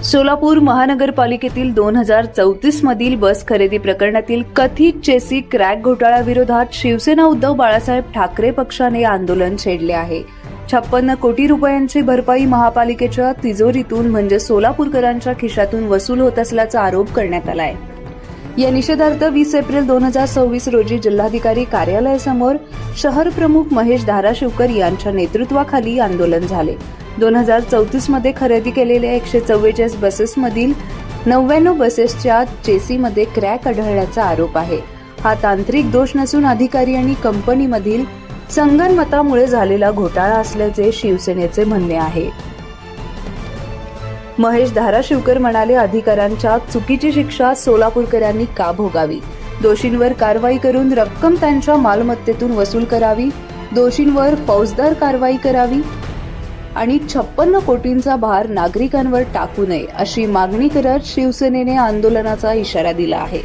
सोलापूर महानगरपालिकेतील 2034 मधील बस खरेदी प्रकरणातील कथित चेसी क्रॅक घोटाळ्याविरोधात शिवसेना उद्धव बाळासाहेब ठाकरे पक्षाने आंदोलन छेडले आहे. 56 कोटी रुपयांची भरपाई महापालिकेच्या तिजोरीतून म्हणजे सोलापूरकरांच्या खिशातून वसूल होत असल्याचा आरोप करण्यात आला आहे. या निषेधार्थ 20 एप्रिल 2026 रोजी जिल्हाधिकारी कार्यालयासमोर शहर प्रमुख महेश धाराशिवकर यांच्या नेतृत्वाखाली आंदोलन झाले. 2034 मध्ये खरेदी केलेल्या 144 बसेसमधील 99 बसेसच्या चेसीमध्ये क्रॅक आढळल्याचा आरोप आहे. हा तांत्रिक दोष नसून अधिकारी आणि कंपनीमधील संगनमतामुळे झालेला घोटाळा असल्याचे शिवसेनेचे म्हणणे आहे. महेश धाराशिवकर म्हणाले, अधिकाऱ्यांच्या चुकीची शिक्षा सोलापूरकरांनी का भोगावी? दोषींवर कारवाई करून रक्कम त्यांच्या मालमत्तेतून वसूल करावी. दोषींवर फौजदार कारवाई करावी आणि 56 कोटींचा भार नागरिकांवर टाकू नये अशी मागणी करत शिवसेनेने आंदोलनाचा इशारा दिला आहे.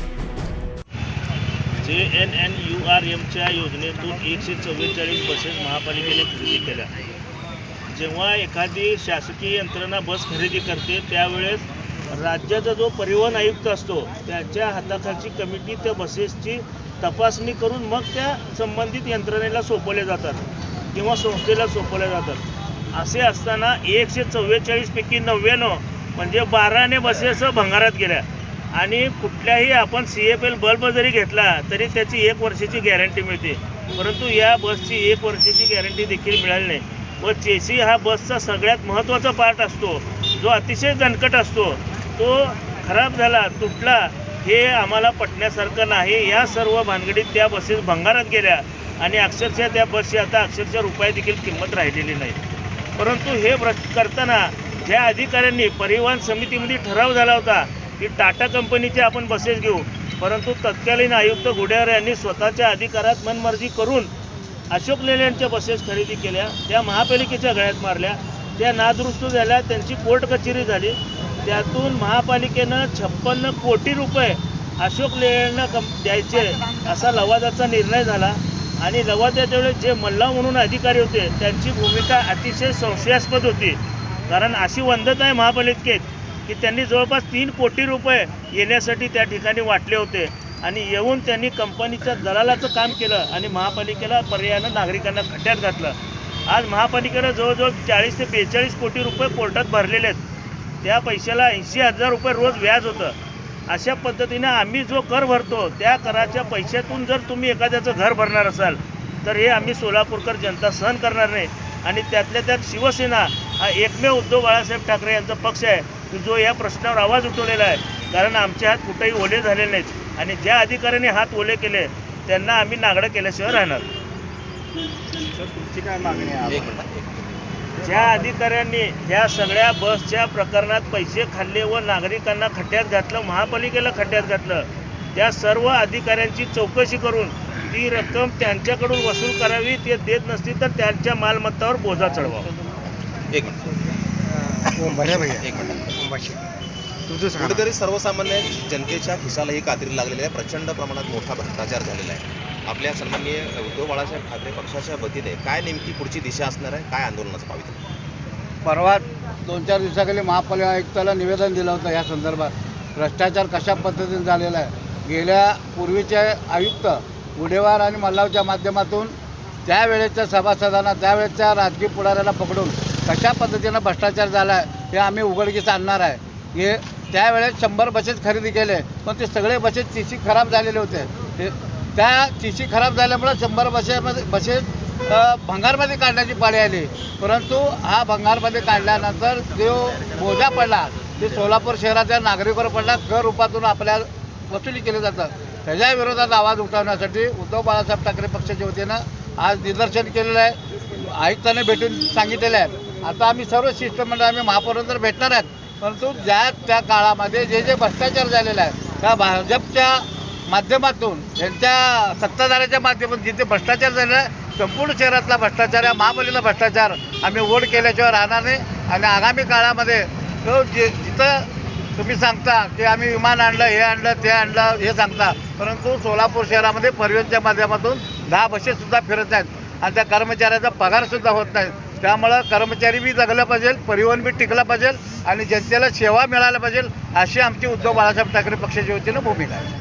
JNNURMच्या योजनेतून 144 बसेस महापालिकेने खरेदी केल्या. जेव्हा एखादी शासकीय यंत्रणा बस खरेदी करते त्यावेळेस राज्याचा जो परिवहन आयुक्त असतो त्याच्या हाताखालची कमिटी त्या बसेसची तपासणी करून मग त्या संबंधित यंत्रणेला सोपवल्या जातात किंवा संस्थेला सोपवल्या जातात. असे असताना 144 पैकी 99 म्हणजे 12 बसेस भंगारात गेल्या आणि कुठल्याही आपण CFL बल्ब जरी घेतला तरी त्याची 1 वर्षाची गॅरंटी मिळते, परंतु या बसची 1 वर्षाची गॅरंटी देखील मिळाली नाही. व चेसी हा बसचा सगळ्यात महत्त्वाचा पार्ट असतो जो अतिशय दणकट असतो, तो खराब झाला, तुटला, हे आम्हाला पटण्यासारखं नाही. या सर्व भानगडीत त्या बसेस भंगारात गेल्या आणि अक्षरशः त्या बसची आता अक्षरशः रुपये देखील किंमत राहिलेली नाही. परंतु हे करताना ज्या अधिकाऱ्यांनी परिवहन समितीमध्ये ठराव झाला होता की टाटा कंपनीचे आपण बसेस घेऊ, परंतु तत्कालीन आयुक्त गुडेवार यांनी स्वतःच्या अधिकारात मनमर्जी करून अशोक लेलँडच्या बसेस खरेदी केल्या, त्या महापालिकेच्या गळ्यात मारल्या, त्या नादुरुस्त झाल्या, त्यांची कोर्ट कचेरी झाली. त्यातून महापालिकेनं 56 कोटी रुपये अशोक लेलँडला द्यायचे असा लवादाचा निर्णय झाला आणि लवादाच्या वेळेस जे मल्लाव म्हणून अधिकारी होते त्यांची भूमिका अतिशय संशयास्पद होती. कारण अशी वंदत आहे महापालिकेत की त्यांनी जवळपास 3 कोटी रुपये येण्यासाठी त्या ठिकाणी वाटले होते आणि येऊन त्यांनी कंपनीच्या दलालाचं काम केलं आणि महापालिकेला पर्यायानं नागरिकांना खड्ड्यात घातलं. आज महापालिकेला जवळजवळ 40 ते 42 कोटी रुपये कोर्टात भरलेले आहेत. त्या पैशाला 80,000 रुपये रोज व्याज होतं. अशा पद्धतीनं आम्ही जो कर भरतो त्या कराच्या पैशातून जर तुम्ही एखाद्याचं घर भरणार असाल तर हे आम्ही सोलापूरकर जनता सहन करणार नाही. आणि त्यातल्या त्यात शिवसेना हा एकमेव उद्धव बाळासाहेब ठाकरे यांचा पक्ष आहे की जो या प्रश्नावर आवाज उठवलेला आहे. कारण आमचे हात कुठेही ओले झाले नाहीत आणि ज्या अधिकाऱ्यांनी हात ओले केले त्यांना आम्ही नागडं केल्याशिवाय राहणार. तुमची काय मागणी आहे? ज्या अधिकाऱ्यांनी ह्या सगळ्या बसच्या प्रकरणात पैसे खाल्ले व नागरिकांना खड्ड्यात घातलं, महापालिकेला खड्ड्यात घातलं, त्या सर्व अधिकाऱ्यांची चौकशी करून ती रक्कम त्यांच्याकडून वसूल करावी. ते देत नसतील तर त्यांच्या मालमत्तावर बोजा चढवावा. कुठेतरी सर्वसामान्य जनतेच्या खिशालाही कात्री लागलेली आहे. प्रचंड प्रमाणात मोठा भ्रष्टाचार झालेला आहे. आपल्या सन्माननीय उद्धव बाळासाहेब ठाकरे पक्षाच्या वतीने काय नेमकी पुढची दिशा असणार आहे? काय आंदोलनाचं पावित्र्य? परवा 2-4 दिवसाखाली महापालिका आयुक्ताला निवेदन दिलं होतं या संदर्भात. भ्रष्टाचार कशा पद्धतीने झालेला आहे. गेल्या पूर्वीचे आयुक्त गुडेवार आणि मल्लावच्या माध्यमातून त्यावेळेच्या सभासदांना, त्यावेळेच्या राजकीय पुढाऱ्याला पकडून कशा पद्धतीनं भ्रष्टाचार झाला आहे हे आम्ही उघडकीस आणणार आहे. हे त्यावेळेस 100 बसेस खरेदी केले, पण ते सगळे बसेस चीसी खराब झालेले होते. त्या चीसी खराब झाल्यामुळे 100 बसेस भंगारमध्ये काढण्याची पाळी आली. परंतु हा भंगारमध्ये काढल्यानंतर जो बोजा पडला ते सोलापूर शहराच्या नागरिकांवर पडला. कर रूपातून आपल्या वसुली केली जातं. त्याच्या विरोधात आवाज उठवण्यासाठी उद्धव बाळासाहेब ठाकरे पक्षाच्या वतीनं आज निदर्शन केलेलं आहे. आयुक्तांनी भेटून सांगितलेलं आहे. आता आम्ही सर्व शिष्टमंडळ आम्ही महापौरांतर भेटणार आहेत. परंतु त्या काळामध्ये जे भ्रष्टाचार झालेला आहे त्या भाजपच्या माध्यमातून, यांच्या सत्ताधाऱ्याच्या माध्यमातून जिथे भ्रष्टाचार झालेला आहे, संपूर्ण शहरातला भ्रष्टाचार, या महापालिकेला भ्रष्टाचार आम्ही वोट केल्याशिवाय राहणार नाही. आणि आगामी काळामध्ये तो जिथं तुम्ही सांगता की आम्ही विमान आणलं, हे आणलं, ते आणलं, हे सांगता, परंतु सोलापूर शहरामध्ये परिवहनच्या माध्यमातून 10 बसेससुद्धा फिरत आहेत आणि त्या कर्मचाऱ्याचा पगारसुद्धा होत नाही. त्यामुळं कर्मचारी बी जगलं पाहिजे, परिवहन बी टिकलं पाहिजे आणि जनतेला सेवा मिळायला पाहिजे, अशी आमची उद्धव बाळासाहेब ठाकरे पक्षाच्या वतीनं भूमिका आहे.